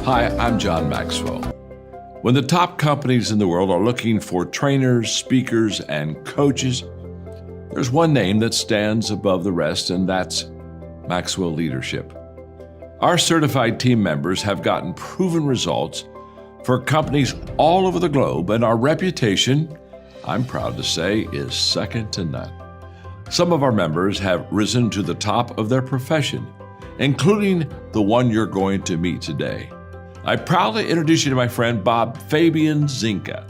Hi, I'm John Maxwell. When the top companies in the world are looking for trainers, speakers, and coaches, there's one name that stands above the rest, and that's Maxwell Leadership. Our certified team members have gotten proven results for companies all over the globe, and our reputation, I'm proud to say, is second to none. Some of our members have risen to the top of their profession, including the one you're going to meet today. I proudly introduce you to my friend Bob Fabian Zinka.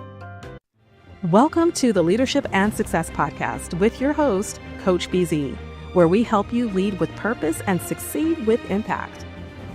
Welcome to the Leadership and Success Podcast with your host, Coach BZ, where we help you lead with purpose and succeed with impact.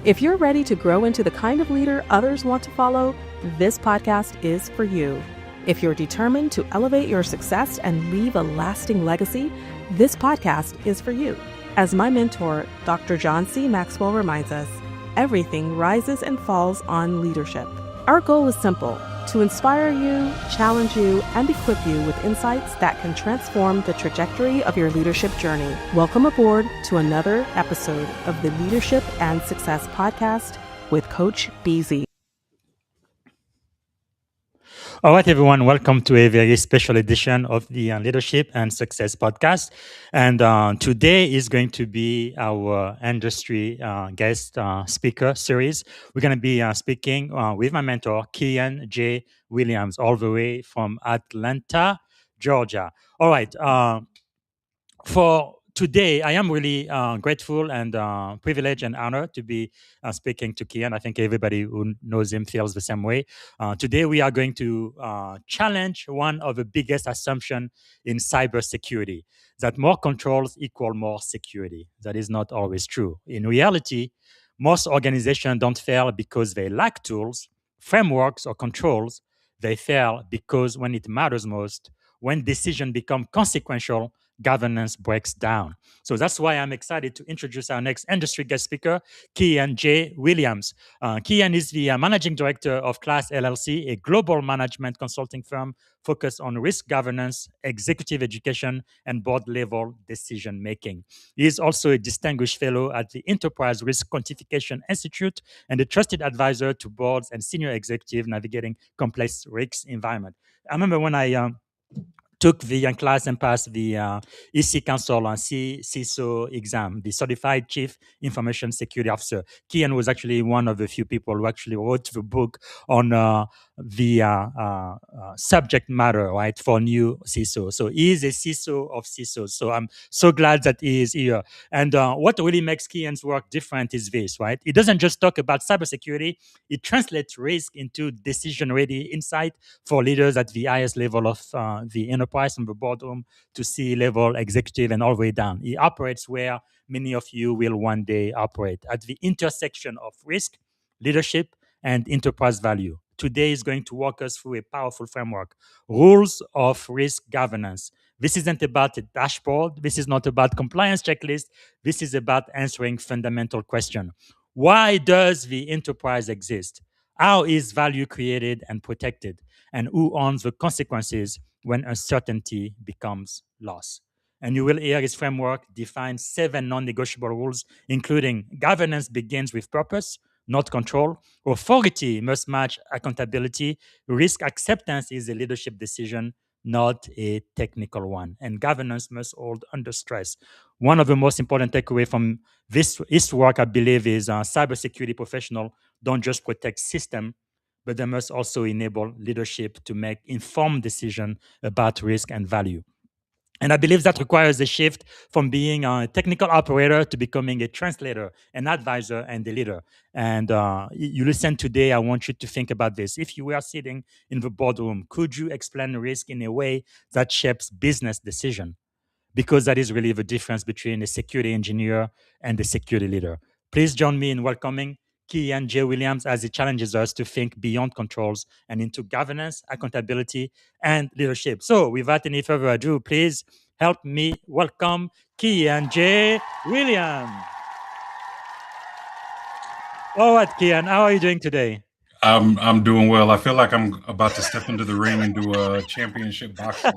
If you're ready to grow into the kind of leader others want to follow, this podcast is for you. If you're determined to elevate your success and leave a lasting legacy, this podcast is for you. As my mentor, Dr. John C. Maxwell reminds us, everything rises and falls on leadership. Our goal is simple: to inspire you, challenge you, and equip you with insights that can transform the trajectory of your leadership journey. Welcome aboard to another episode of the Leadership and Success Podcast with Coach BZ. All right, everyone, welcome to a very special edition of the Leadership and Success Podcast. And today is going to be our industry guest speaker series. We're going to be speaking with my mentor, Keyaan J. Williams, all the way from Atlanta, Georgia. All right, for today, I am really grateful and privileged and honored to be speaking to Keyaan. I think everybody who knows him feels the same way. Today, we are going to challenge one of the biggest assumptions in cybersecurity, that more controls equal more security. That is not always true. In reality, most organizations don't fail because they lack tools, frameworks, or controls. They fail because when it matters most, when decisions become consequential, governance breaks down. So that's why I'm excited to introduce our next industry guest speaker, Keyaan J. Williams. Keyaan is the Managing Director of CLASS-LLC, a global management consulting firm focused on risk governance, executive education, and board-level decision-making. He is also a distinguished fellow at the Enterprise Risk Quantification Institute and a trusted advisor to boards and senior executives navigating complex risk environment. I remember when I took the class and passed the EC Council on CISO exam, the Certified Chief Information Security Officer. Keyaan was actually one of the few people who actually wrote the book on the subject matter, right, for new CISO. So he is a CISO of CISOs. So I'm so glad that he is here. And what really makes Keyaan's work different is this, right? He doesn't just talk about cybersecurity. It translates risk into decision-ready insight for leaders at the highest level of the enterprise, from the boardroom to C-level executive and all the way down. He operates where many of you will one day operate, at the intersection of risk, leadership, and enterprise value. Today is going to walk us through a powerful framework, rules of risk governance. This isn't about a dashboard. This is not about compliance checklist. This is about answering fundamental questions. Why does the enterprise exist? How is value created and protected? And who owns the consequences when uncertainty becomes loss? And you will hear his framework define 7 non-negotiable rules, including governance begins with purpose, not control. Authority must match accountability. Risk acceptance is a leadership decision, not a technical one. And governance must hold under stress. One of the most important takeaways from this work, I believe, is cybersecurity professionals don't just protect system, but they must also enable leadership to make informed decisions about risk and value. And I believe that requires a shift from being a technical operator to becoming a translator, an advisor, and a leader. And you listen today, I want you to think about this. If you were sitting in the boardroom, could you explain risk in a way that shapes business decision? Because that is really the difference between a security engineer and a security leader. Please join me in welcoming Keyaan J. Williams as he challenges us to think beyond controls and into governance, accountability, and leadership. So without any further ado, please help me welcome Keyaan J. Williams. All right, Keyaan, how are you doing today? I'm doing well. I feel like I'm about to step into the ring and do a championship boxing.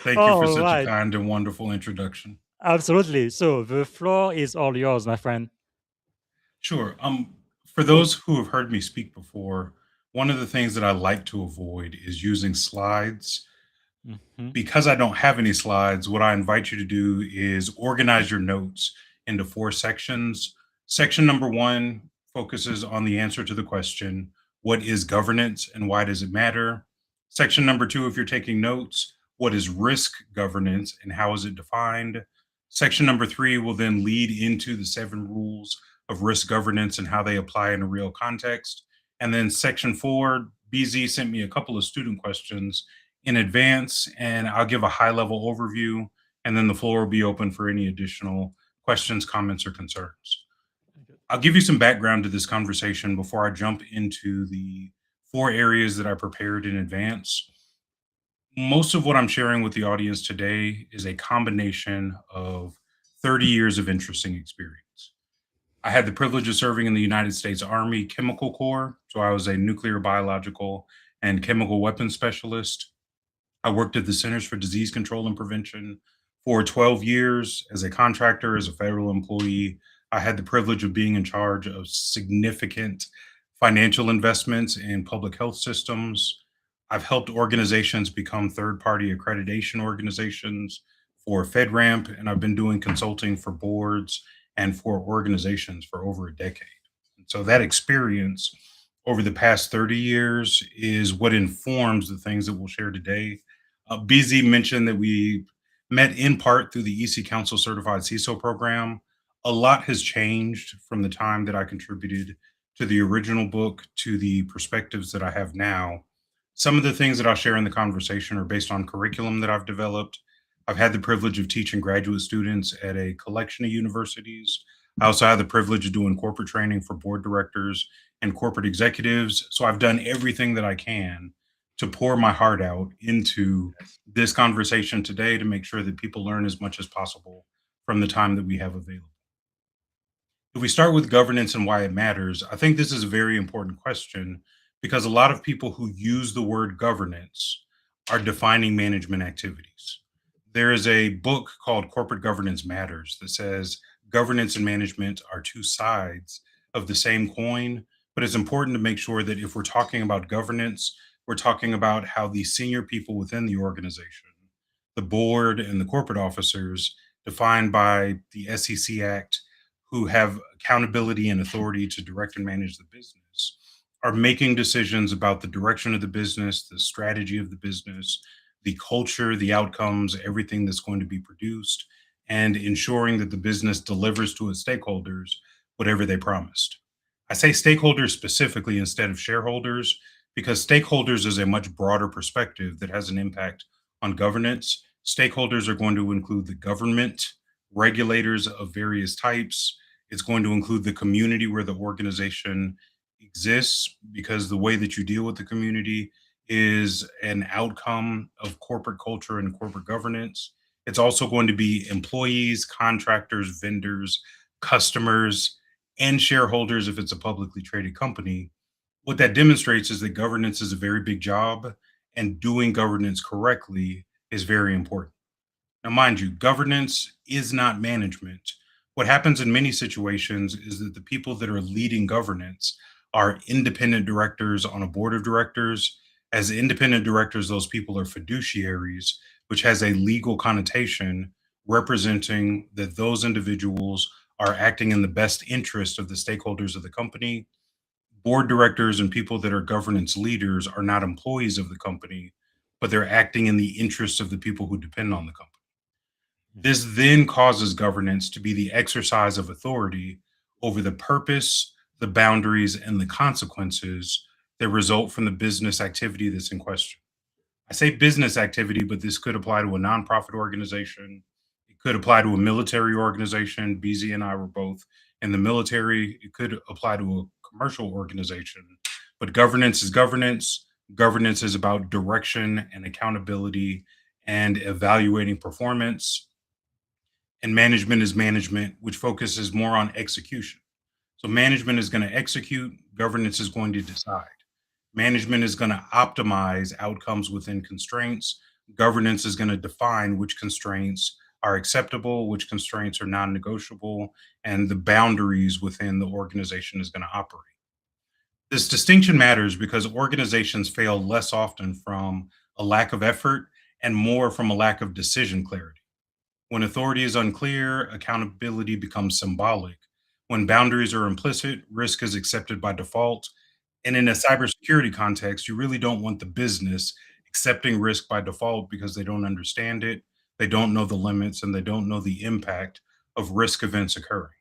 Thank you for such a kind and wonderful introduction. Absolutely. So the floor is all yours, my friend. Sure. For those who have heard me speak before, one of the things that I like to avoid is using slides. Mhm. Because I don't have any slides, what I invite you to do is organize your notes into 4 sections. Section number 1 focuses on the answer to the question, what is governance and why does it matter? Section number 2, if you're taking notes, what is risk governance and how is it defined? Section number 3 will then lead into the 7 rules of risk governance and how they apply in a real context. And then section 4, BZ sent me a couple of student questions in advance, and I'll give a high level overview, and then the floor will be open for any additional questions, comments, or concerns. I'll give you some background to this conversation before I jump into the 4 areas that I prepared in advance. Most of what I'm sharing with the audience today is a combination of 30 years of interesting experience. I had the privilege of serving in the United States Army Chemical Corps, so I was a nuclear, biological, and chemical weapons specialist. I worked at the Centers for Disease Control and Prevention for 12 years as a contractor, as a federal employee. I had the privilege of being in charge of significant financial investments in public health systems. I've helped organizations become third party accreditation organizations for FedRAMP, and I've been doing consulting for boards and for organizations for over a decade. So that experience over the past 30 years is what informs the things that we'll share today. BZ mentioned that we met in part through the EC Council Certified CISO program. A lot has changed from the time that I contributed to the original book to the perspectives that I have now. Some of the things that I'll share in the conversation are based on curriculum that I've developed. I've had the privilege of teaching graduate students at a collection of universities. I also had the privilege of doing corporate training for board directors and corporate executives. So I've done everything that I can to pour my heart out into this conversation today to make sure that people learn as much as possible from the time that we have available. If we start with governance and why it matters, I think this is a very important question because a lot of people who use the word governance are defining management activities. There is a book called Corporate Governance Matters that says governance and management are 2 sides of the same coin, but it's important to make sure that if we're talking about governance, we're talking about how the senior people within the organization, the board and the corporate officers defined by the SEC Act, who have accountability and authority to direct and manage the business, are making decisions about the direction of the business, the strategy of the business, the culture, the outcomes, everything that's going to be produced, and ensuring that the business delivers to its stakeholders whatever they promised. I say stakeholders specifically instead of shareholders because stakeholders is a much broader perspective that has an impact on governance. Stakeholders are going to include the government, regulators of various types. It's going to include the community where the organization exists, because the way that you deal with the community is an outcome of corporate culture and corporate governance. It's also going to be employees, contractors, vendors, customers, and shareholders if it's a publicly traded company. What that demonstrates is that governance is a very big job, and doing governance correctly is very important. Now, mind you, governance is not management. What happens in many situations is that the people that are leading governance are independent directors on a board of directors. As independent directors, those people are fiduciaries, which has a legal connotation representing that those individuals are acting in the best interest of the stakeholders of the company. Board directors and people that are governance leaders are not employees of the company, but they're acting in the interest of the people who depend on the company. This then causes governance to be the exercise of authority over the purpose, the boundaries, and the consequences that result from the business activity that's in question. I say business activity, but this could apply to a nonprofit organization. It could apply to a military organization. BZ and I were both in the military. It could apply to a commercial organization. But governance is governance. Governance is about direction and accountability and evaluating performance. And management is management, which focuses more on execution. So management is going to execute, governance is going to decide. Management is going to optimize outcomes within constraints. Governance is going to define which constraints are acceptable, which constraints are non negotiable, and the boundaries within the organization is going to operate. This distinction matters because organizations fail less often from a lack of effort and more from a lack of decision clarity. When authority is unclear, accountability becomes symbolic. When boundaries are implicit, risk is accepted by default. And in a cybersecurity context, you really don't want the business accepting risk by default because they don't understand it, they don't know the limits, and they don't know the impact of risk events occurring.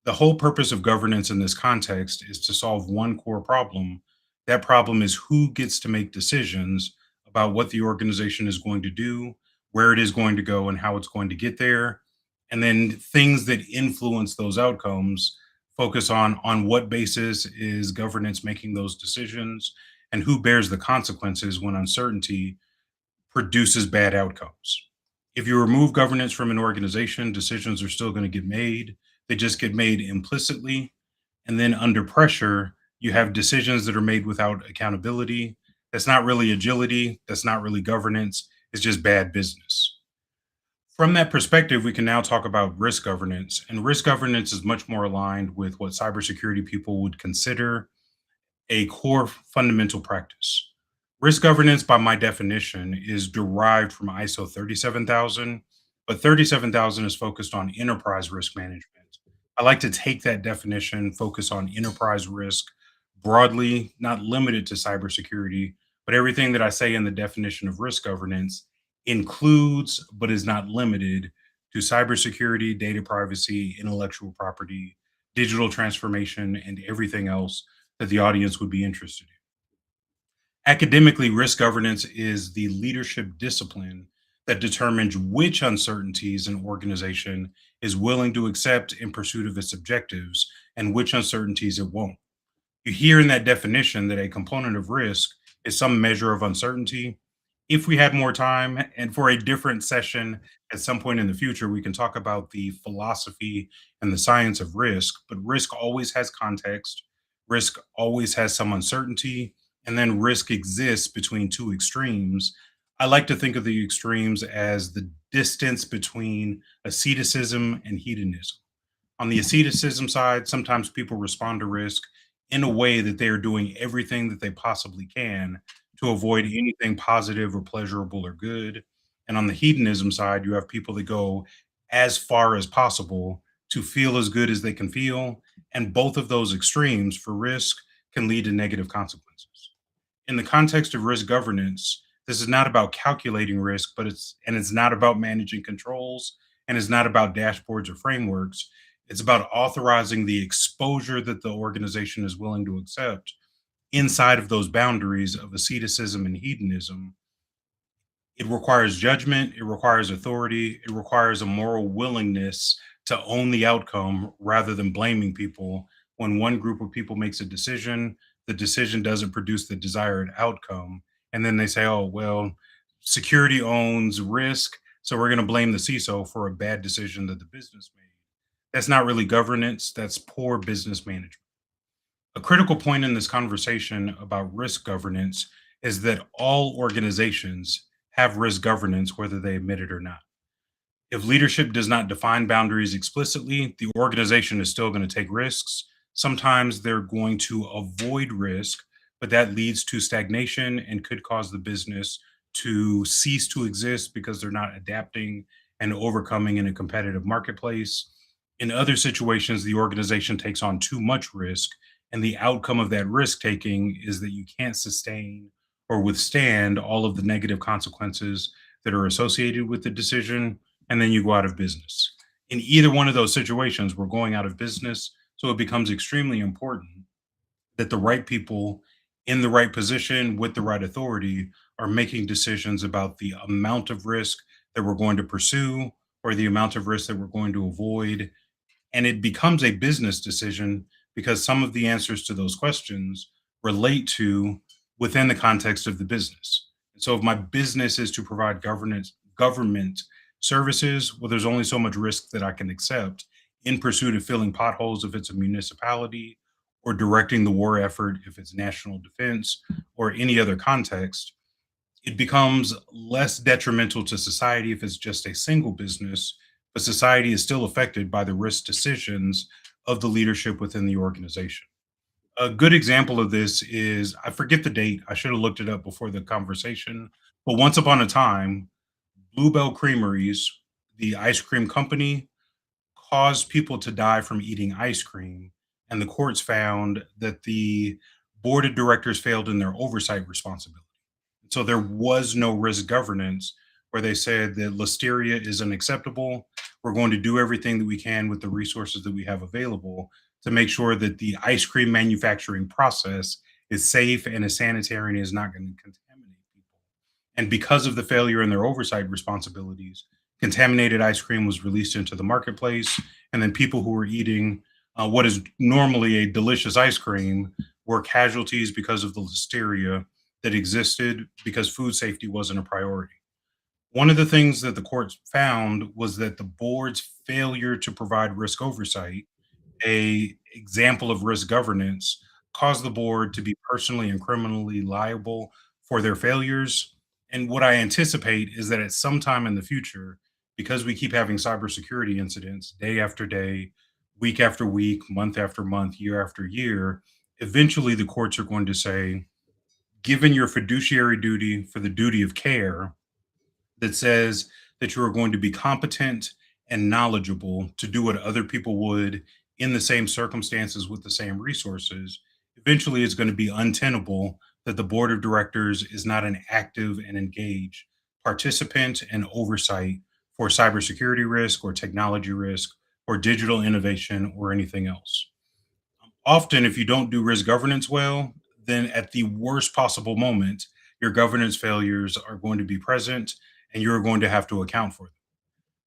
The whole purpose of governance in this context is to solve one core problem. That problem is who gets to make decisions about what the organization is going to do, where it is going to go, and how it's going to get there. And then things that influence those outcomes focus on what basis is governance making those decisions and who bears the consequences when uncertainty produces bad outcomes. If you remove governance from an organization, decisions are still going to get made. They just get made implicitly. And then under pressure, you have decisions that are made without accountability. That's not really agility. That's not really governance. It's just bad business. From that perspective, we can now talk about risk governance. And risk governance is much more aligned with what cybersecurity people would consider a core fundamental practice. Risk governance, by my definition, is derived from ISO 37000, but 37000 is focused on enterprise risk management. I like to take that definition, focus on enterprise risk broadly, not limited to cybersecurity, but everything that I say in the definition of risk governance includes, but is not limited to cybersecurity, data privacy, intellectual property, digital transformation, and everything else that the audience would be interested in. Academically, risk governance is the leadership discipline that determines which uncertainties an organization is willing to accept in pursuit of its objectives and which uncertainties it won't. You hear in that definition that a component of risk is some measure of uncertainty. If we had more time and for a different session at some point in the future, we can talk about the philosophy and the science of risk, but risk always has context, risk always has some uncertainty, and then risk exists between two extremes. I like to think of the extremes as the distance between asceticism and hedonism. On the asceticism side, sometimes people respond to risk in a way that they are doing everything that they possibly can to avoid anything positive or pleasurable or good. And on the hedonism side, you have people that go as far as possible to feel as good as they can feel. And both of those extremes for risk can lead to negative consequences. In the context of risk governance, this is not about calculating risk, but it's not about managing controls, and it's not about dashboards or frameworks. It's about authorizing the exposure that the organization is willing to accept inside of those boundaries of asceticism and hedonism. It requires judgment, it requires authority, it requires a moral willingness to own the outcome rather than blaming people. When one group of people makes a decision, the decision doesn't produce the desired outcome. And then they say, oh, well, security owns risk. So we're going to blame the CISO for a bad decision that the business made. That's not really governance, that's poor business management. A critical point in this conversation about risk governance is that all organizations have risk governance, whether they admit it or not. If leadership does not define boundaries explicitly, the organization is still going to take risks. Sometimes they're going to avoid risk, but that leads to stagnation and could cause the business to cease to exist because they're not adapting and overcoming in a competitive marketplace. In other situations, the organization takes on too much risk, and the outcome of that risk taking is that you can't sustain or withstand all of the negative consequences that are associated with the decision, and then you go out of business. In either one of those situations, we're going out of business. So it becomes extremely important that the right people in the right position with the right authority are making decisions about the amount of risk that we're going to pursue or the amount of risk that we're going to avoid. And it becomes a business decision because some of the answers to those questions relate to within the context of the business. And so if my business is to provide government services, well, there's only so much risk that I can accept in pursuit of filling potholes if it's a municipality, or directing the war effort if it's national defense or any other context. It becomes less detrimental to society if it's just a single business, but society is still affected by the risk decisions of the leadership within the organization. A good example of this is I forget the date. I should have looked it up before the conversation. But once upon a time, Bluebell Creameries, the ice cream company, caused people to die from eating ice cream. And the courts found that the board of directors failed in their oversight responsibility. So there was no risk governance where they said that listeria is unacceptable. We're going to do everything that we can with the resources that we have available to make sure that the ice cream manufacturing process is safe and is sanitary and is not going to contaminate people. And because of the failure in their oversight responsibilities, contaminated ice cream was released into the marketplace. And then people who were eating what is normally a delicious ice cream were casualties because of the listeria that existed because food safety wasn't a priority. One of the things that the courts found was that the board's failure to provide risk oversight, a example of risk governance, caused the board to be personally and criminally liable for their failures. And what I anticipate is that at some time in the future, because we keep having cybersecurity incidents day after day, week after week, month after month, year after year, eventually the courts are going to say, given your fiduciary duty for the duty of care that says that you are going to be competent and knowledgeable to do what other people would in the same circumstances with the same resources, eventually it's going to be untenable that the board of directors is not an active and engaged participant and oversight for cybersecurity risk or technology risk or digital innovation or anything else. Often, if you don't do risk governance well, then at the worst possible moment, your governance failures are going to be present and you're going to have to account for them.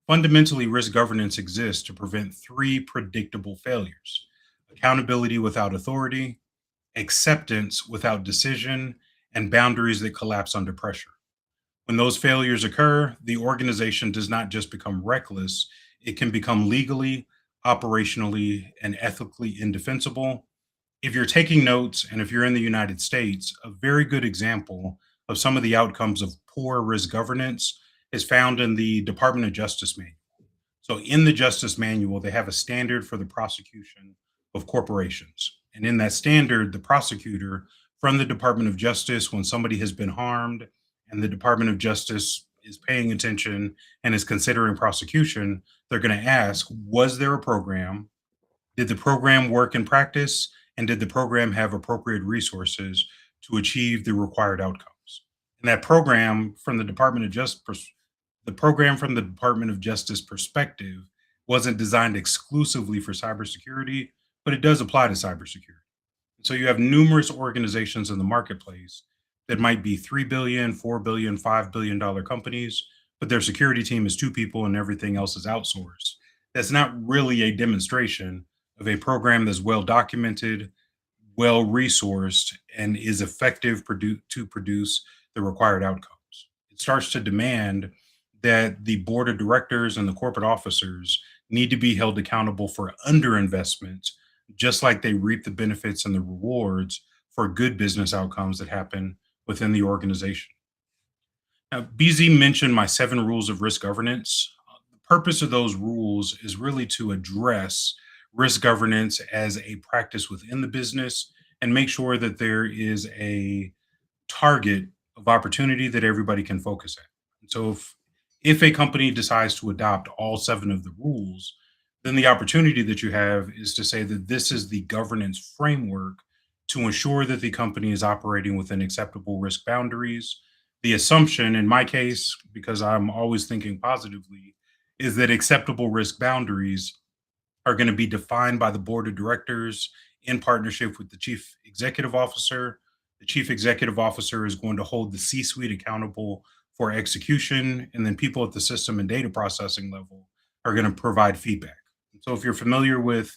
Fundamentally, risk governance exists to prevent three predictable failures: accountability without authority, acceptance without decision, and boundaries that collapse under pressure. When those failures occur, the organization does not just become reckless, it can become legally, operationally, and ethically indefensible. If you're taking notes and if you're in the United States, a very good example of some of the outcomes of poor risk governance is found in the Department of Justice manual. So, in the Justice Manual, they have a standard for the prosecution of corporations. And in that standard, the prosecutor from the Department of Justice, when somebody has been harmed and the Department of Justice is paying attention and is considering prosecution, they're going to ask, was there a program? Did the program work in practice? And did the program have appropriate resources to achieve the required outcomes? And that program from the Department of Justice, the program from the Department of Justice perspective wasn't designed exclusively for cybersecurity, but it does apply to cybersecurity. So you have numerous organizations in the marketplace that might be 3 billion, 4 billion, $5 billion companies, but their security team is two people and everything else is outsourced. That's not really a demonstration of a program that's well documented, well resourced, and is effective to produce the required outcomes. It starts to demand that the board of directors and the corporate officers need to be held accountable for underinvestment, just like they reap the benefits and the rewards for good business outcomes that happen within the organization. Now, BZ mentioned my 7 rules of risk governance. The purpose of those rules is really to address risk governance as a practice within the business and make sure that there is a target of opportunity that everybody can focus at. And so if a company decides to adopt all 7 of the rules, then the opportunity that you have is to say that this is the governance framework to ensure that the company is operating within acceptable risk boundaries. The assumption in my case, because I'm always thinking positively, is that acceptable risk boundaries are going to be defined by the board of directors in partnership with the chief executive officer. The chief executive officer is going to hold the C suite accountable for execution, and then people at the system and data processing level are going to provide feedback. So, if you're familiar with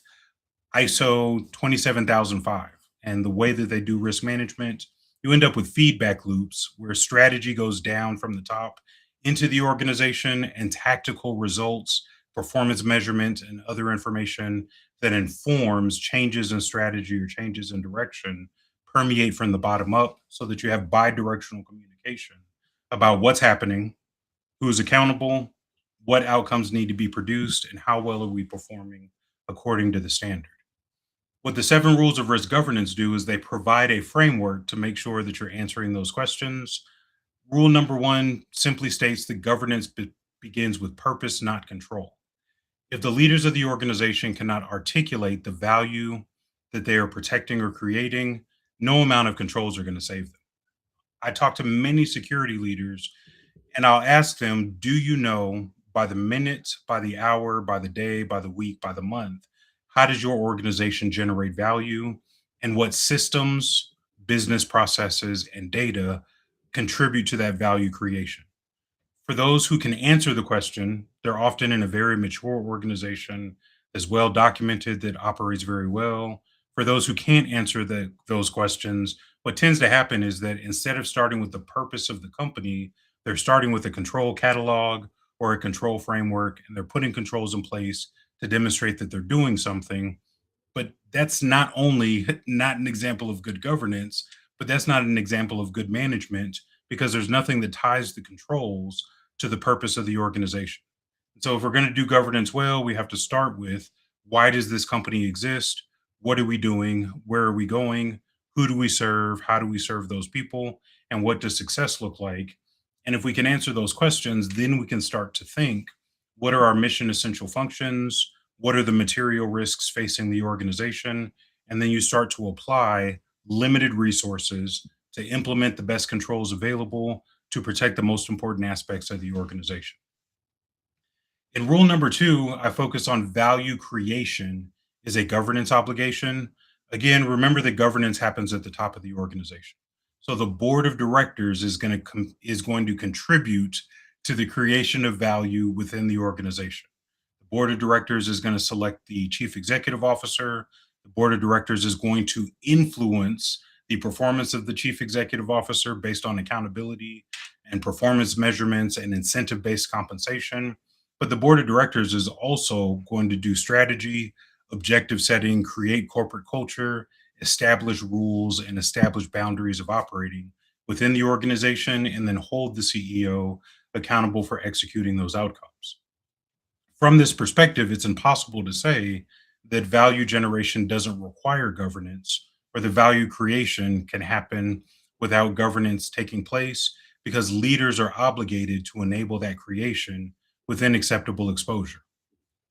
ISO 27005 and the way that they do risk management, you end up with feedback loops where strategy goes down from the top into the organization and tactical results, performance measurement, and other information that informs changes in strategy or changes in direction permeate from the bottom up so that you have bi-directional communication about what's happening, who's accountable, what outcomes need to be produced, and how well are we performing according to the standard. What the 7 rules of risk governance do is they provide a framework to make sure that you're answering those questions. Rule number 1 simply states that governance begins with purpose, not control. If the leaders of the organization cannot articulate the value that they are protecting or creating, no amount of controls are going to save them. I talk to many security leaders and I'll ask them, do you know by the minute, by the hour, by the day, by the week, by the month, how does your organization generate value and what systems, business processes, and data contribute to that value creation? For those who can answer the question, they're often in a very mature organization that's well documented, that operates very well. For those who can't answer those questions, what tends to happen is that instead of starting with the purpose of the company, they're starting with a control catalog or a control framework, and they're putting controls in place to demonstrate that they're doing something. But that's not only not an example of good governance, but that's not an example of good management because there's nothing that ties the controls to the purpose of the organization. So if we're going to do governance well, we have to start with why does this company exist? What are we doing? Where are we going? Who do we serve? How do we serve those people? And what does success look like? And if we can answer those questions, then we can start to think, what are our mission essential functions? What are the material risks facing the organization? And then you start to apply limited resources to implement the best controls available to protect the most important aspects of the organization. In rule number 2, I focus on value creation is a governance obligation. Again, remember that governance happens at the top of the organization. So the board of directors is going to contribute to the creation of value within the organization. The board of directors is going to select the chief executive officer. The board of directors is going to influence the performance of the chief executive officer based on accountability and performance measurements and incentive-based compensation. But the board of directors is also going to do strategy, objective setting, create corporate culture, establish rules, and establish boundaries of operating within the organization, and then hold the CEO accountable for executing those outcomes. From this perspective, it's impossible to say that value generation doesn't require governance, or the value creation can happen without governance taking place, because leaders are obligated to enable that creation within acceptable exposure.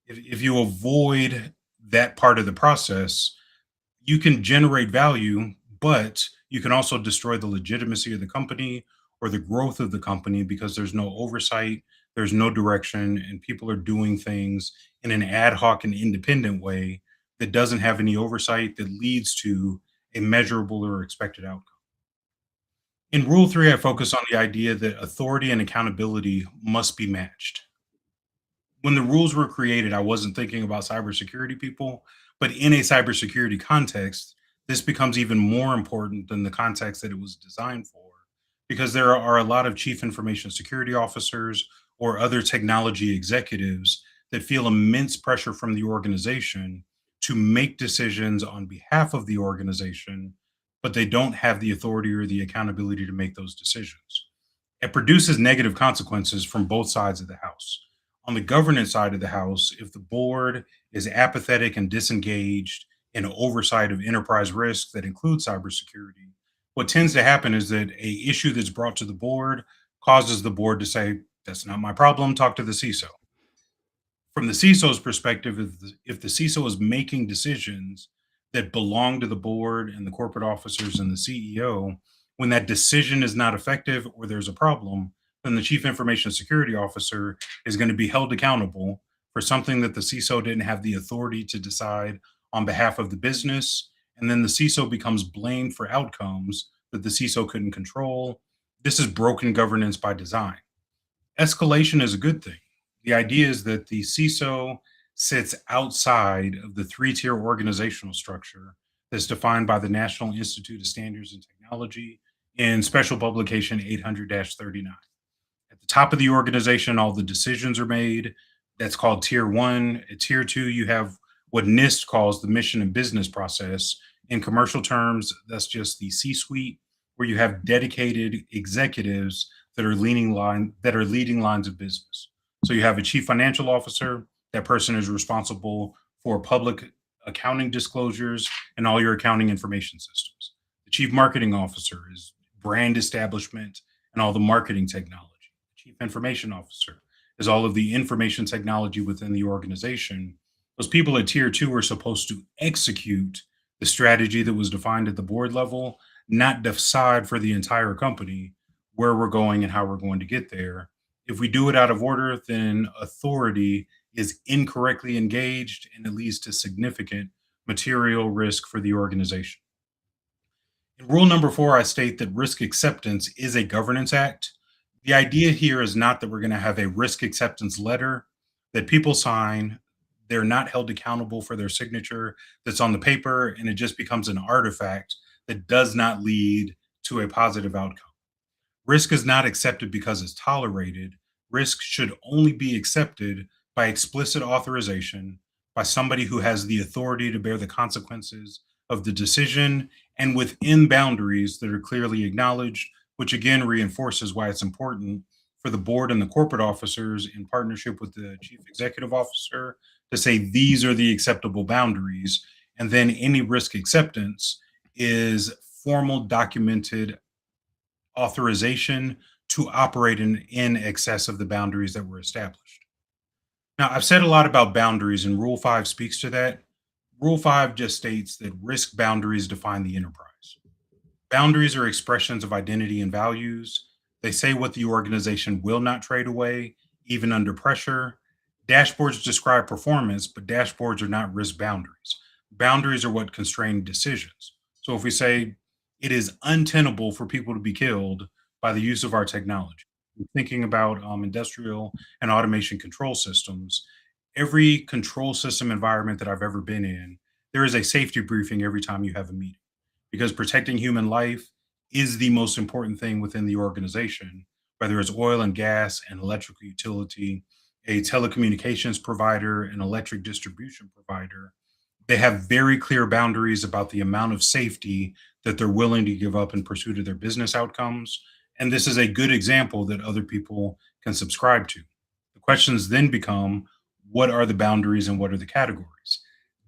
If you avoid that part of the process, you can generate value, but you can also destroy the legitimacy of the company or the growth of the company because there's no oversight, there's no direction, and people are doing things in an ad hoc and independent way that doesn't have any oversight that leads to a measurable or expected outcome. In Rule 3, I focus on the idea that authority and accountability must be matched. When the rules were created, I wasn't thinking about cybersecurity people, but in a cybersecurity context, this becomes even more important than the context that it was designed for, because there are a lot of chief information security officers or other technology executives that feel immense pressure from the organization to make decisions on behalf of the organization, but they don't have the authority or the accountability to make those decisions. It produces negative consequences from both sides of the house. On the governance side of the house, if the board is apathetic and disengaged in oversight of enterprise risks that include cybersecurity, what tends to happen is that a issue that's brought to the board causes the board to say, that's not my problem, talk to the CISO. From the CISO's perspective, if the CISO is making decisions that belong to the board and the corporate officers and the CEO, when that decision is not effective or there's a problem, then the chief information security officer is going to be held accountable for something that the CISO didn't have the authority to decide on behalf of the business. And then the CISO becomes blamed for outcomes that the CISO couldn't control. This is broken governance by design. Escalation is a good thing. The idea is that the CISO sits outside of the 3-tier organizational structure that's defined by the National Institute of Standards and Technology in Special Publication 800-39. At the top of the organization, all the decisions are made. That's called Tier 1. At Tier 2, you have what NIST calls the mission and business process. In commercial terms, that's just the C-suite, where you have dedicated executives that are leading lines of business. So you have a chief financial officer. That person is responsible for public accounting disclosures, and all your accounting information systems. The chief marketing officer is brand establishment and all the marketing technology. The chief information officer is all of the information technology within the organization. Those people at tier two are supposed to execute the strategy that was defined at the board level, not decide for the entire company where we're going and how we're going to get there. If we do it out of order, then authority is incorrectly engaged and it leads to significant material risk for the organization. In rule number 4, I state that risk acceptance is a governance act. The idea here is not that we're going to have a risk acceptance letter that people sign. They're not held accountable for their signature that's on the paper, and it just becomes an artifact that does not lead to a positive outcome. Risk is not accepted because it's tolerated. Risk should only be accepted by explicit authorization by somebody who has the authority to bear the consequences of the decision and within boundaries that are clearly acknowledged, which again reinforces why it's important for the board and the corporate officers in partnership with the chief executive officer to say these are the acceptable boundaries. And then any risk acceptance is formal documented authorization to operate in excess of the boundaries that were established. Now, I've said a lot about boundaries, and Rule 5 speaks to that. Rule 5 just states that risk boundaries define the enterprise. Boundaries are expressions of identity and values. They say what the organization will not trade away, even under pressure. Dashboards describe performance, but dashboards are not risk boundaries. Boundaries are what constrain decisions. So if we say it is untenable for people to be killed by the use of our technology, thinking about industrial and automation control systems, every control system environment that I've ever been in, there is a safety briefing every time you have a meeting because protecting human life is the most important thing within the organization, whether it's oil and gas, an electrical utility, a telecommunications provider, an electric distribution provider. They have very clear boundaries about the amount of safety that they're willing to give up in pursuit of their business outcomes. And this is a good example that other people can subscribe to. The questions then become, what are the boundaries and what are the categories?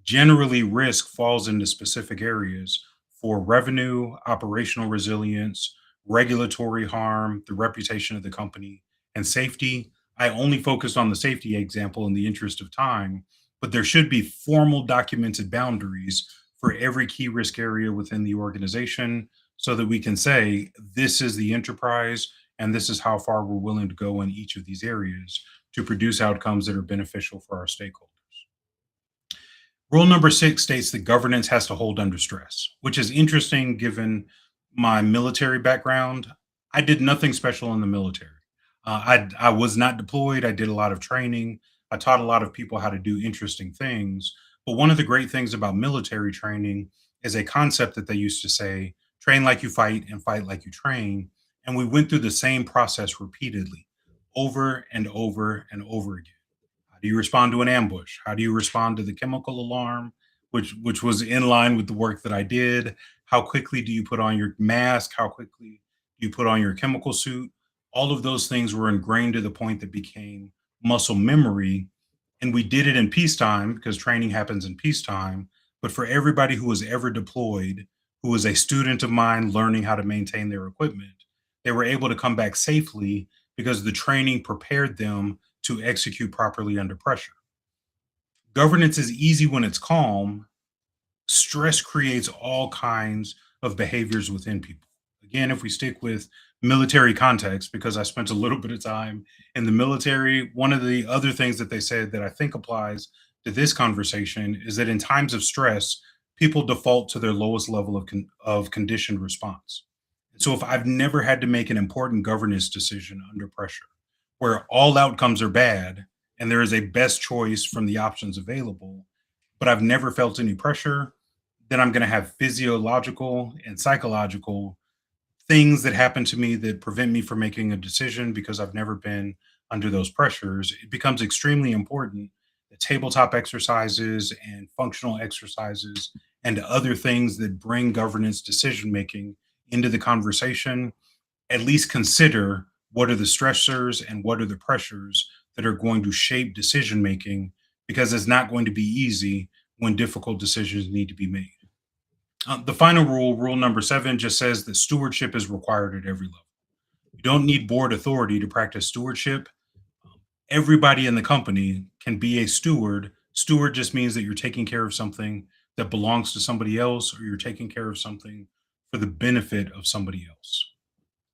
Generally, risk falls into specific areas for revenue, operational resilience, regulatory harm, the reputation of the company, and safety. I only focused on the safety example in the interest of time, but there should be formal documented boundaries for every key risk area within the organization so that we can say, this is the enterprise and this is how far we're willing to go in each of these areas to produce outcomes that are beneficial for our stakeholders. Rule number 6 states that governance has to hold under stress, which is interesting given my military background. I did nothing special in the military. I was not deployed. I did a lot of training. I taught a lot of people how to do interesting things. But one of the great things about military training is a concept that they used to say, train like you fight and fight like you train. And we went through the same process repeatedly, over and over and over again. How do you respond to an ambush? How do you respond to the chemical alarm, which was in line with the work that I did? How quickly do you put on your mask? How quickly do you put on your chemical suit? All of those things were ingrained to the point that became muscle memory. And we did it in peacetime because training happens in peacetime. But for everybody who was ever deployed, who was a student of mine learning how to maintain their equipment, they were able to come back safely because the training prepared them to execute properly under pressure. Governance is easy when it's calm. Stress creates all kinds of behaviors within people. Again, if we stick with military context, because I spent a little bit of time in the military, one of the other things that they said that I think applies to this conversation is that in times of stress, people default to their lowest level of conditioned response. So if I've never had to make an important governance decision under pressure, where all outcomes are bad and there is a best choice from the options available, but I've never felt any pressure, then I'm going to have physiological and psychological things that happen to me that prevent me from making a decision because I've never been under those pressures. It becomes extremely important that tabletop exercises and functional exercises and other things that bring governance decision making into the conversation at least consider what are the stressors and what are the pressures that are going to shape decision making, because it's not going to be easy when difficult decisions need to be made. The final rule, rule number 7, just says that stewardship is required at every level. You don't need board authority to practice stewardship. Everybody in the company can be a steward. Steward just means that you're taking care of something that belongs to somebody else, or you're taking care of something for the benefit of somebody else.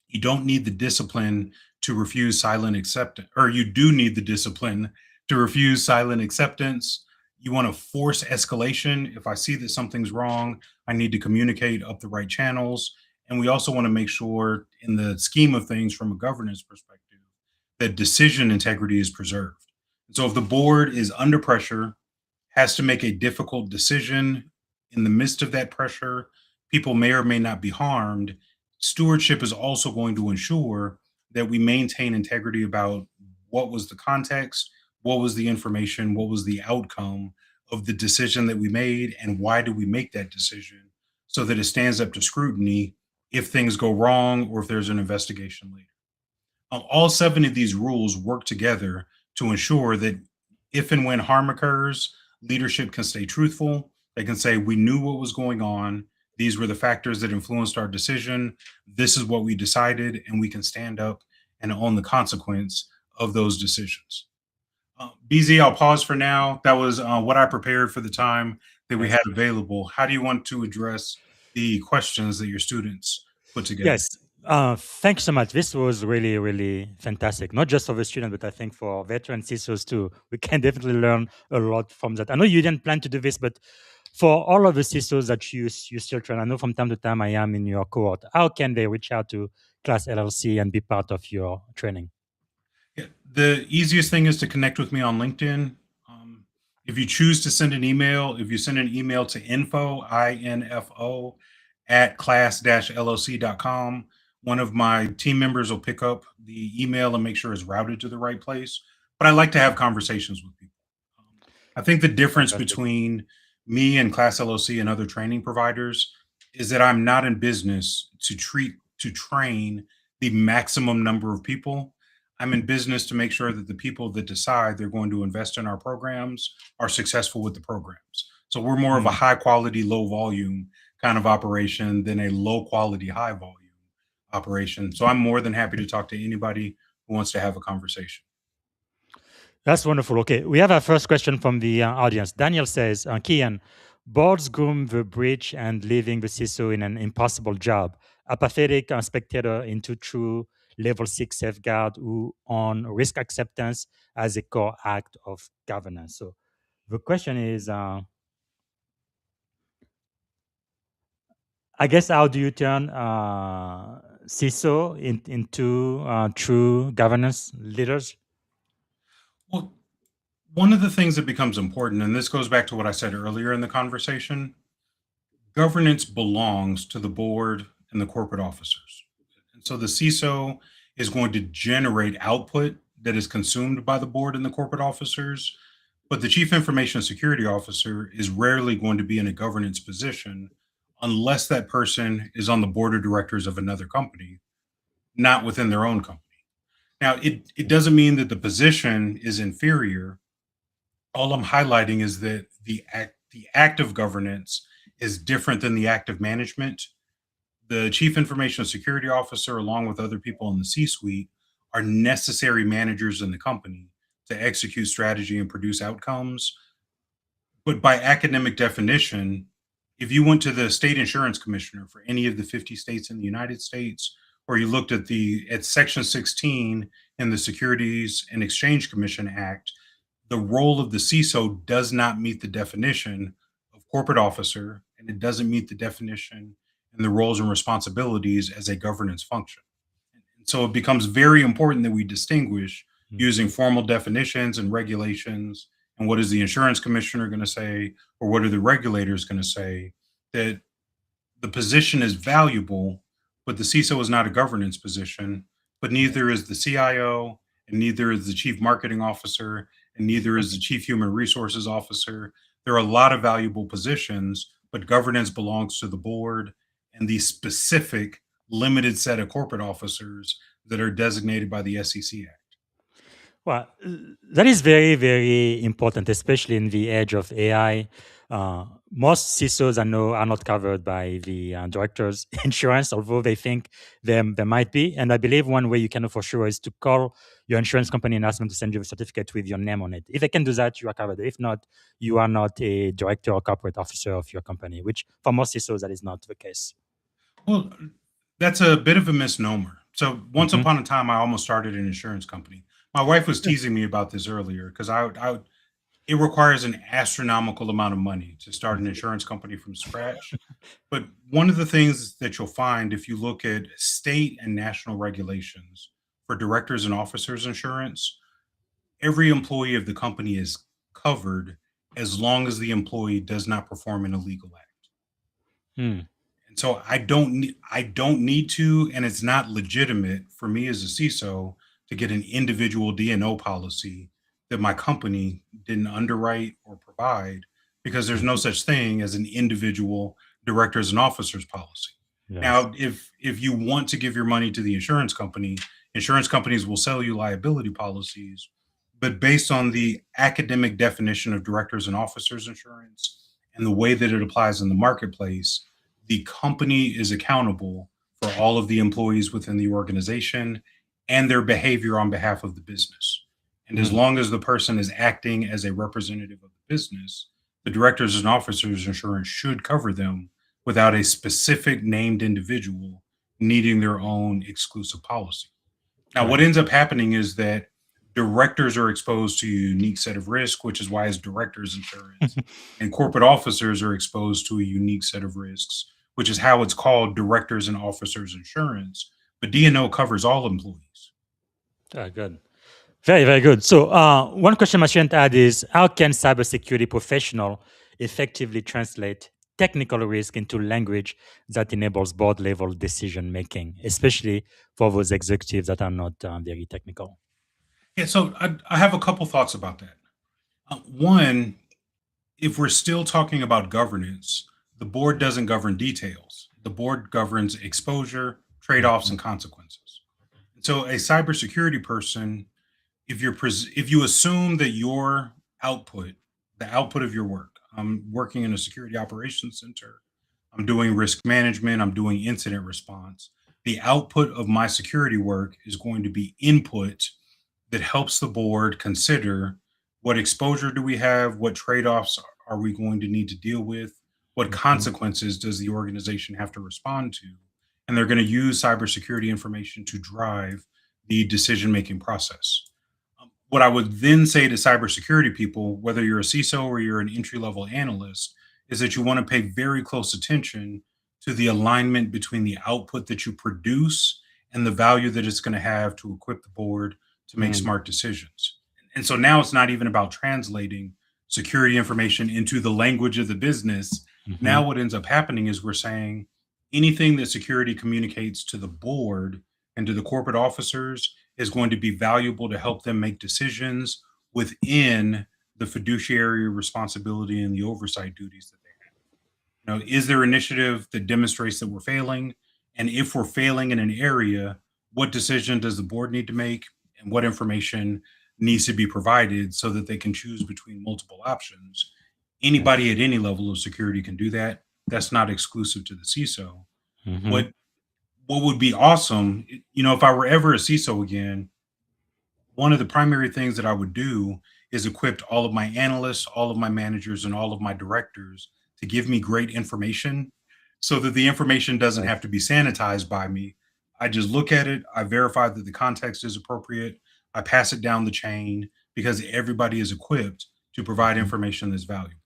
You don't need the discipline to refuse silent acceptance, or you do need the discipline to refuse silent acceptance. You want to force escalation. If I see that something's wrong, I need to communicate up the right channels. And we also want to make sure, in the scheme of things from a governance perspective, that decision integrity is preserved. So if the board is under pressure, has to make a difficult decision in the midst of that pressure, people may or may not be harmed. Stewardship is also going to ensure that we maintain integrity about what was the context, what was the information, what was the outcome of the decision that we made, and why did we make that decision, so that it stands up to scrutiny if things go wrong or if there's an investigation later. All 7 of these rules work together to ensure that if and when harm occurs, leadership can stay truthful. They can say, we knew what was going on. These were the factors that influenced our decision. This is what we decided, and we can stand up and own the consequence of those decisions. BZ, I'll pause for now. That was what I prepared for the time that we had available. How do you want to address the questions that your students put together? Yes. Thanks so much. This was really, really fantastic. Not just for the student, but I think for veteran CISOs too. We can definitely learn a lot from that. I know you didn't plan to do this, but for all of the CISOs that you still train, I know from time to time I am in your cohort. How can they reach out to CLASS-LLC and be part of your training? Yeah, the easiest thing is to connect with me on LinkedIn. If you choose to send an email, if you send an email to info, at class-llc.com, one of my team members will pick up the email and make sure it's routed to the right place. But I like to have conversations with people. I think the difference Fantastic. between me and Class LLC and other training providers is that I'm not in business to train the maximum number of people. I'm in business to make sure that the people that decide they're going to invest in our programs are successful with the programs. So we're more of a high quality, low volume kind of operation than a low quality, high volume operation. So I'm more than happy to talk to anybody who wants to have a conversation. That's wonderful. Okay, we have our first question from the audience. Daniel says, Keyaan, boards groom the bridge and leaving the CISO in an impossible job. Apathetic spectator into true level 6 safeguard who on risk acceptance as a core act of governance. So the question is, I guess, how do you turn CISO into true governance leaders? Well, one of the things that becomes important, and this goes back to what I said earlier in the conversation, governance belongs to the board and the corporate officers. And so the CISO is going to generate output that is consumed by the board and the corporate officers, but the chief information security officer is rarely going to be in a governance position unless that person is on the board of directors of another company, not within their own company. Now, it doesn't mean that the position is inferior. All I'm highlighting is that the act of governance is different than the act of management. The chief information security officer, along with other people in the C-suite, are necessary managers in the company to execute strategy and produce outcomes. But by academic definition, if you went to the state insurance commissioner for any of the 50 states in the United States, or you looked at Section 16 in the Securities and Exchange Commission Act, the role of the CISO does not meet the definition of corporate officer, and it doesn't meet the definition and the roles and responsibilities as a governance function. And so it becomes very important that we distinguish using formal definitions and regulations, and what is the insurance commissioner going to say, or what are the regulators going to say, that the position is valuable, but the CISO is not a governance position, but neither is the CIO, and neither is the chief marketing officer, and neither is the chief human resources officer. There are a lot of valuable positions, but governance belongs to the board and the specific limited set of corporate officers that are designated by the SEC Act. Well, that is very, very important, especially in the age of AI. Most CISOs I know are not covered by the director's insurance, although they think they might be. And I believe one way you can know for sure is to call your insurance company and ask them to send you a certificate with your name on it. If they can do that, you are covered. If not, you are not a director or corporate officer of your company, which for most CISOs, that is not the case. Well, that's a bit of a misnomer. So once Mhm. upon a time, I almost started an insurance company. My wife was teasing me about this earlier because it requires an astronomical amount of money to start an insurance company from scratch. But one of the things that you'll find if you look at state and national regulations for directors and officers insurance, every employee of the company is covered as long as the employee does not perform an illegal act. Hmm. And so I don't need to, and it's not legitimate for me as a CISO to get an individual D&O policy that my company didn't underwrite or provide because there's no Mhm. such thing as an individual directors and officers policy. Yes. Now, if you want to give your money to the insurance companies will sell you liability policies, but based on the academic definition of directors and officers insurance and the way that it applies in the marketplace, the company is accountable for all of the employees within the organization and their behavior on behalf of the business. And as Hmm. long as the person is acting as a representative of the business, the directors and officers insurance should cover them without a specific named individual needing their own exclusive policy. Now, what Right. ends up happening is that directors are exposed to a unique set of risk, which is why it's directors insurance, and corporate officers are exposed to a unique set of risks, which is how it's called directors and officers insurance. But D&O covers all employees. Good. Very, very good. So, one question my student had is how can cybersecurity professional effectively translate technical risk into language that enables board level decision making, especially for those executives that are not very technical? Yeah, so I have a couple thoughts about that. One, if we're still talking about governance, the board doesn't govern details. The board governs exposure, trade-offs, Mhm. and consequences. So a cybersecurity person, if you assume that your output, the output of your work, I'm working in a security operations center, I'm doing risk management, I'm doing incident response. The output of my security work is going to be input that helps the board consider what exposure do we have, what trade-offs are we going to need to deal with, what Mhm. consequences does the organization have to respond to, and they're going to use cybersecurity information to drive the decision-making process. What I would then say to cybersecurity people, whether you're a CISO or you're an entry-level analyst, is that you want to pay very close attention to the alignment between the output that you produce and the value that it's going to have to equip the board to make Mm. smart decisions. And so now it's not even about translating security information into the language of the business. Mhm. Now, what ends up happening is we're saying anything that security communicates to the board and to the corporate officers is going to be valuable to help them make decisions within the fiduciary responsibility and the oversight duties that they have. Is there initiative that demonstrates that we're failing? And if we're failing in an area, what decision does the board need to make? And what information needs to be provided so that they can choose between multiple options? Anybody at any level of security can do that. That's not exclusive to the CISO. Mhm. What what would be awesome, if I were ever a CISO again, one of the primary things that I would do is equip all of my analysts, all of my managers, and all of my directors to give me great information so that the information doesn't have to be sanitized by me. I just look at it, I verify that the context is appropriate, I pass it down the chain because everybody is equipped to provide Mhm. information that's valuable.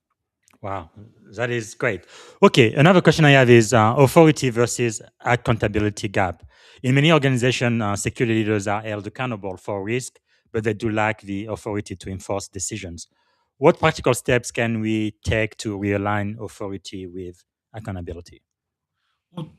Wow, that is great. Okay, another question I have is authority versus accountability gap. In many organizations, security leaders are held accountable for risk, but they do lack the authority to enforce decisions. What practical steps can we take to realign authority with accountability? Well,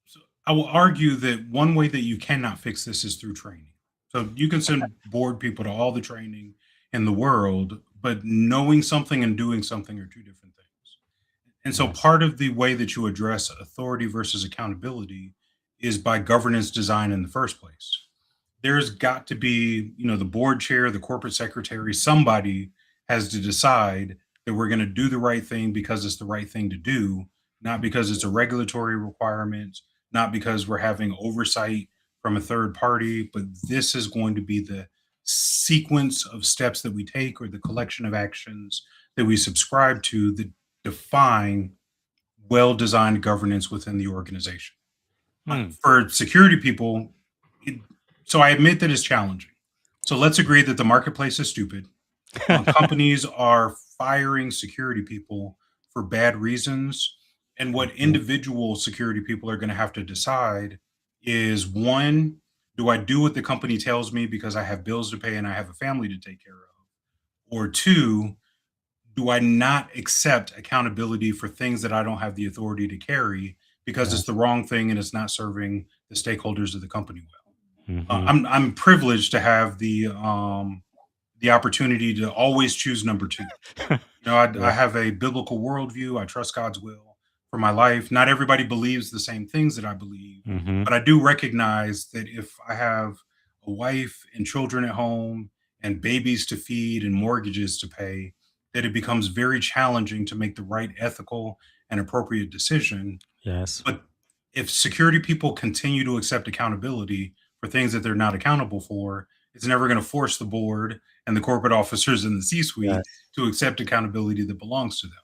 so I will argue that one way that you cannot fix this is through training. So you can send board people to all the training in the world, but knowing something and doing something are two different things. And so Yes. part of the way that you address authority versus accountability is by governance design in the first place. there's got to be, the board chair, the corporate secretary, somebody has to decide that we're going to do the right thing because it's the right thing to do, not because it's a regulatory requirement, not because we're having oversight from a third party, but this is going to be the sequence of steps that we take or the collection of actions that we subscribe to that define well-designed governance within the organization. For security people, so I admit that it's challenging. So let's agree that the marketplace is stupid. Companies are firing security people for bad reasons. And what individual security people are going to have to decide is, one, do I do what the company tells me because I have bills to pay and I have a family to take care of? Or two, do I not accept accountability for things that I don't have the authority to carry because it's the wrong thing and it's not serving the stakeholders of the company well? I'm privileged to have the opportunity to always choose number two. I have a biblical worldview. I trust God's will for my life. Not everybody believes the same things that I believe, but I do recognize that if I have a wife and children at home and babies to feed and mortgages to pay, that it becomes very challenging to make the right ethical and appropriate decision. Yes. But if security people continue to accept accountability for things that they're not accountable for, it's never going to force the board and the corporate officers in the C-suite to accept accountability that belongs to them.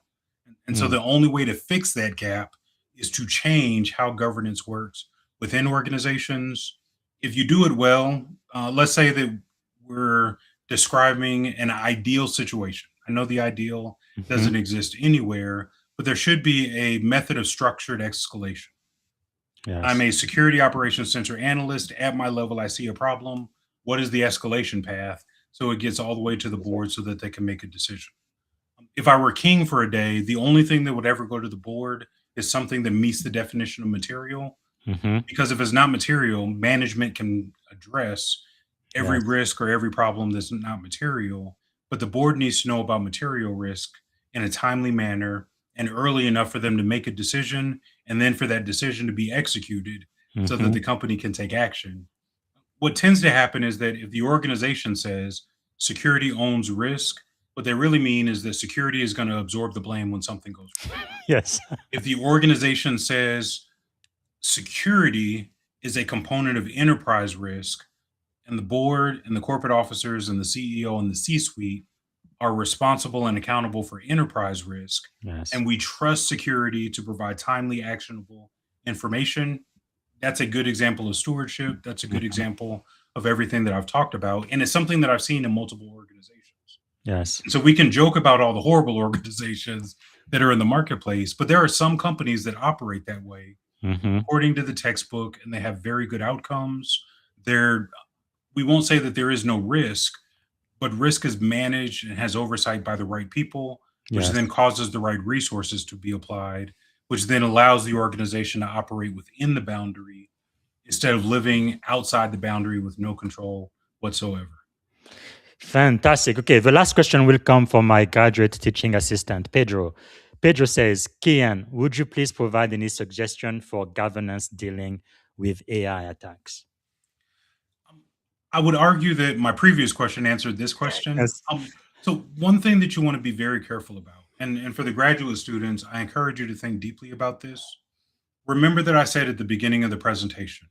And so the only way to fix that gap is to change how governance works within organizations. If you do it well, let's say that we're describing an ideal situation. I know the ideal doesn't exist anywhere, but there should be a method of structured escalation. Yes. I'm a security operations center analyst. At my level, I see a problem. What is the escalation path? So it gets all the way to the board so that they can make a decision. If I were king for a day, the only thing that would ever go to the board is something that meets the definition of material. Because if it's not material, management can address every risk or every problem that's not material. But the board needs to know about material risk in a timely manner and early enough for them to make a decision, and then for that decision to be executed so that the company can take action. What tends to happen is that if the organization says security owns risk, what they really mean is that security is going to absorb the blame when something goes wrong. Yes. If the organization says security is a component of enterprise risk, and the board and the corporate officers and the CEO and the C-suite are responsible and accountable for enterprise risk, and we trust security to provide timely, actionable information, that's a good example of stewardship. That's a good example of everything that I've talked about. And it's something that I've seen in multiple organizations. Yes. So we can joke about all the horrible organizations that are in the marketplace, but there are some companies that operate that way according to the textbook, and they have very good outcomes. We won't say that there is no risk, but risk is managed and has oversight by the right people, which then causes the right resources to be applied, which then allows the organization to operate within the boundary instead of living outside the boundary with no control whatsoever. Fantastic. Okay, the last question will come from my graduate teaching assistant, Pedro. Pedro says, Keyaan, would you please provide any suggestion for governance dealing with AI attacks? I would argue that my previous question answered this question. Yes. So one thing that you want to be very careful about, and for the graduate students, I encourage you to think deeply about this. Remember that I said at the beginning of the presentation,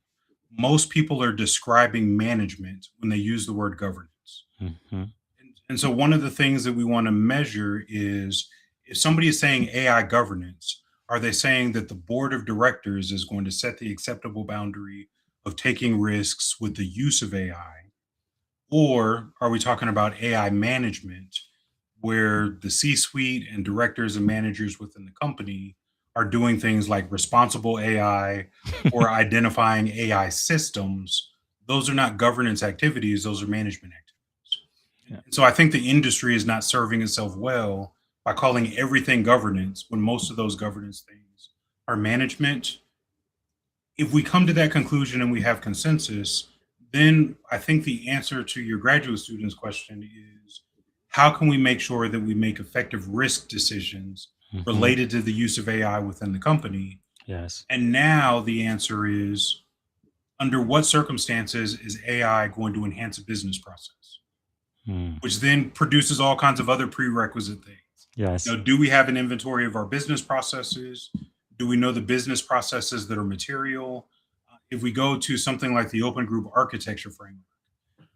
most people are describing management when they use the word governance. And so one of the things that we want to measure is, if somebody is saying AI governance, are they saying that the board of directors is going to set the acceptable boundary of taking risks with the use of AI? Or are we talking about AI management, where the C-suite and directors and managers within the company are doing things like responsible AI or identifying AI systems? Those are not governance activities, those are management activities. So I think the industry is not serving itself well by calling everything governance when most of those governance things are management. If we come to that conclusion and we have consensus, then I think the answer to your graduate student's question is, how can we make sure that we make effective risk decisions related to the use of AI within the company? Yes. And now the answer is under what circumstances is AI going to enhance a business process, Mm. which then produces all kinds of other prerequisite things. Yes. Do we have an inventory of our business processes? Do we know the business processes that are material? If we go to something like the Open Group Architecture Framework,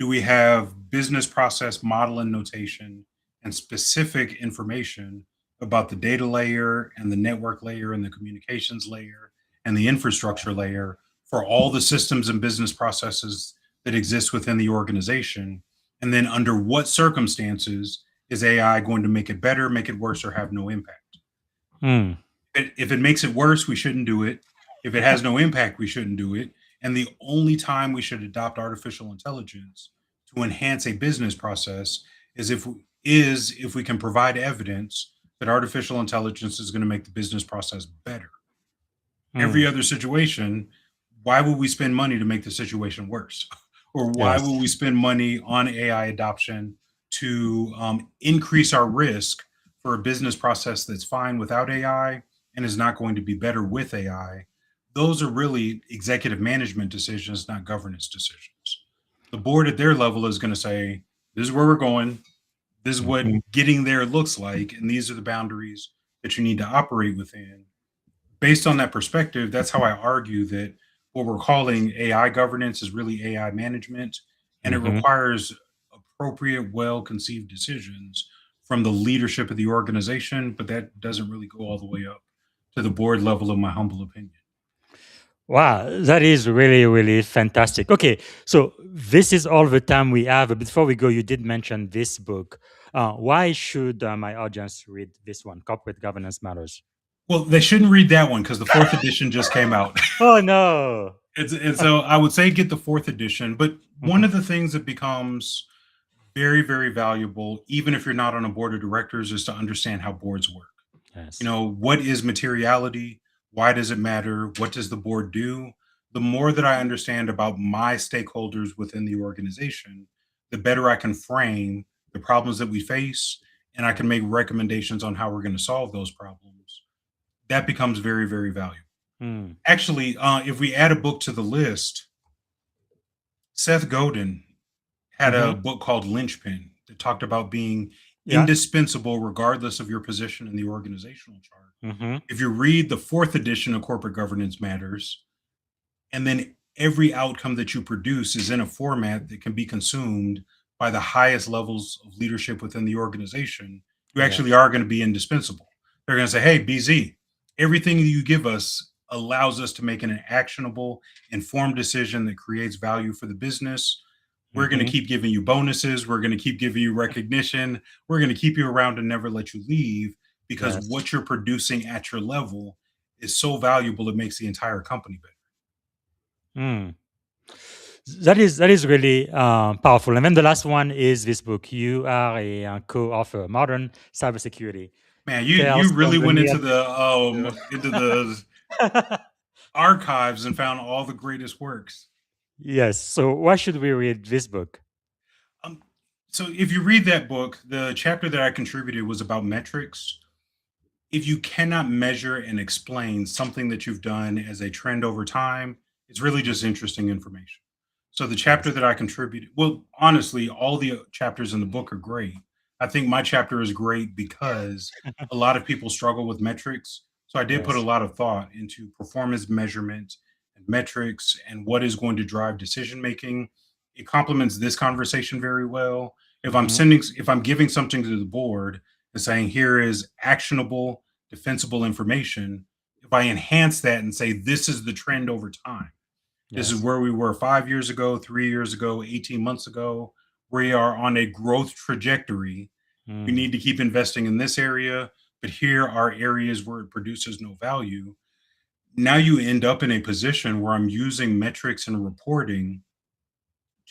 do we have business process model and notation and specific information about the data layer and the network layer and the communications layer and the infrastructure layer for all the systems and business processes that exist within the organization? And then under what circumstances is AI going to make it better, make it worse, or have no impact? Mm. If it makes it worse, we shouldn't do it. If it has no impact, we shouldn't do it. And the only time we should adopt artificial intelligence to enhance a business process is if we can provide evidence that artificial intelligence is going to make the business process better. Every Mm. other situation, why would we spend money to make the situation worse? Or why Yes. would we spend money on AI adoption to increase our risk for a business process that's fine without AI and is not going to be better with AI? Those are really executive management decisions, not governance decisions. The board at their level is going to say, this is where we're going. This is what Mhm. getting there looks like. And these are the boundaries that you need to operate within. Based on that perspective, that's how I argue that what we're calling AI governance is really AI management, and it Mhm. requires appropriate, well conceived decisions from the leadership of the organization, but that doesn't really go all the way up to the board level, in my humble opinion. Wow, that is really, really fantastic. Okay, so this is all the time we have. But before we go, you did mention this book. Why should my audience read this one, Corporate Governance Matters? Well, they shouldn't read that one because the fourth edition just came out. Oh, no. And so I would say get the fourth edition. But one Mhm. of the things that becomes very, very valuable, even if you're not on a board of directors, is to understand how boards work. Yes. What is materiality? Why does it matter? What does the board do? The more that I understand about my stakeholders within the organization, the better I can frame the problems that we face, and I can make recommendations on how we're going to solve those problems. That becomes very, very valuable. Mm. Actually, if we add a book to the list, Seth Godin had a Mhm. book called Linchpin that talked about being Yeah. indispensable regardless of your position in the organizational chart. Mhm. If you read the fourth edition of Corporate Governance Matters, and then every outcome that you produce is in a format that can be consumed by the highest levels of leadership within the organization, you actually Yes. are going to be indispensable. They're going to say, hey, BZ, everything that you give us allows us to make an actionable, informed decision that creates value for the business. We're going to Mhm. keep giving you bonuses. We're going to keep giving you recognition. We're going to keep you around and never let you leave because Yes. what you're producing at your level is so valuable, it makes the entire company better. Mm. That is really powerful. And then the last one is this book. You are a co-author, Modern Cybersecurity. Man, you Tales from really the went near into the archives and found all the greatest works. Yes. So why should we read this book? Um, so if you read that book, the chapter that I contributed was about metrics. If you cannot measure and explain something that you've done as a trend over time, it's really just interesting information. So the chapter Yes. that I contributed, well, honestly, all the chapters in the book are great. I think my chapter is great because a lot of people struggle with metrics. So I did put a Yes. lot of thought into performance measurement and metrics and what is going to drive decision making. It complements this conversation very well. Mhm. If I'm giving something to the board and saying here is actionable, defensible information, if I enhance that and say this is the trend over time, this is Yes. where we were 5 years ago, 3 years ago, 18 months ago. We are on a growth trajectory. We Mm. need to keep investing in this area, but here are areas where it produces no value. Now you end up in a position where I'm using metrics and reporting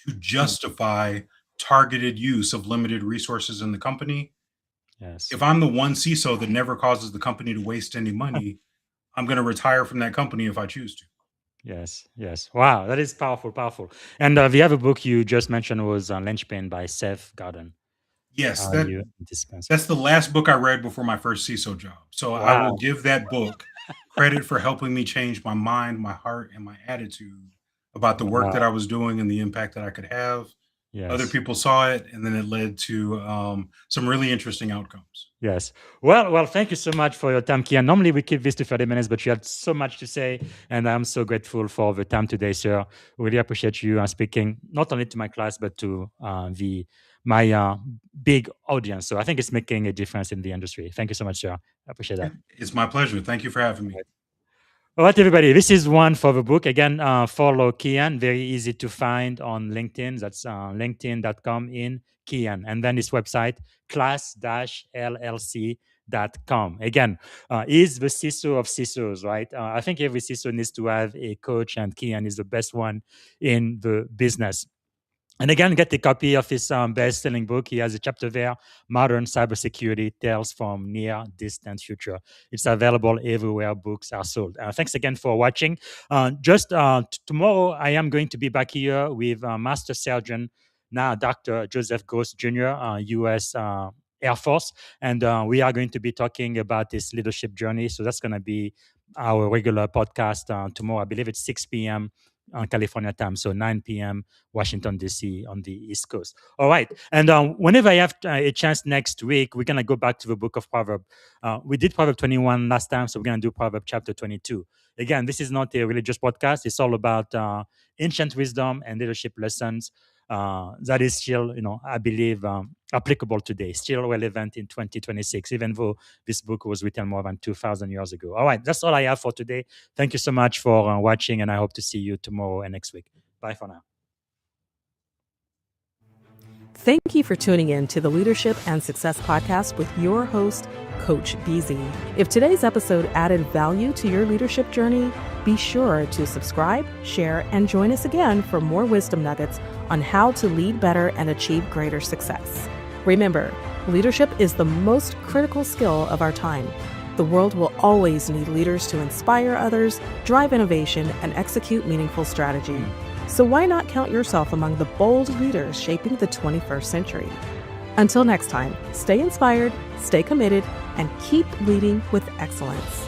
to Mm. justify targeted use of limited resources in the company. Yes. If I'm the one CISO that never causes the company to waste any money, I'm going to retire from that company if I choose to. Yes. Yes. Wow. That is powerful. Powerful. And the other book you just mentioned was Lynchpin by Seth Godin. Yes, You indispensable. that's the last book I read before my first CISO job. So I will Wow. give that book credit for helping me change my mind, my heart, and my attitude about the work that I was doing and the impact that I could have. Yes. Other people saw it, and then it led to some really interesting outcomes. Yes. Well, thank you so much for your time, Keyaan. Normally we keep this to 30 minutes, but you had so much to say, and I'm so grateful for the time today, sir. Really appreciate you speaking not only to my class, but to my big audience. So I think it's making a difference in the industry. Thank you so much, sir. I appreciate that. It's my pleasure. Thank you for having me. All right, everybody, this is one for the book. Again, follow Keyaan, very easy to find on LinkedIn. That's linkedin.com in Keyaan. And then this website, class-llc.com. Again, is the CISO of CISOs, right? I think every CISO needs to have a coach, and Keyaan is the best one in the business. And again, get a copy of his best-selling book. He has a chapter there, Modern Cybersecurity Tales from Near Distant Future. It's available everywhere books are sold. Thanks again for watching. Tomorrow, I am going to be back here with Master Sergeant, now Dr. Joseph Ghost Jr., U.S. Air Force. And we are going to be talking about his leadership journey. So that's going to be our regular podcast tomorrow. I believe it's 6 p.m. on California time, so 9 p.m. Washington, D.C. on the East Coast. All right. And whenever I have a chance next week, we're going to go back to the book of Proverbs. We did Proverbs 21 last time, so we're going to do Proverbs chapter 22. Again, this is not a religious podcast. It's all about ancient wisdom and leadership lessons that is still, I believe, applicable today, still relevant in 2026, even though this book was written more than 2,000 years ago. All right, that's all I have for today. Thank you so much for watching, and I hope to see you tomorrow and next week. Bye for now. Thank you for tuning in to the Leadership and Success Podcast with your host, Coach BZ. If today's episode added value to your leadership journey, be sure to subscribe, share, and join us again for more wisdom nuggets on how to lead better and achieve greater success. Remember, leadership is the most critical skill of our time. The world will always need leaders to inspire others, drive innovation, and execute meaningful strategy. So why not count yourself among the bold leaders shaping the 21st century? Until next time, stay inspired, stay committed, and keep leading with excellence.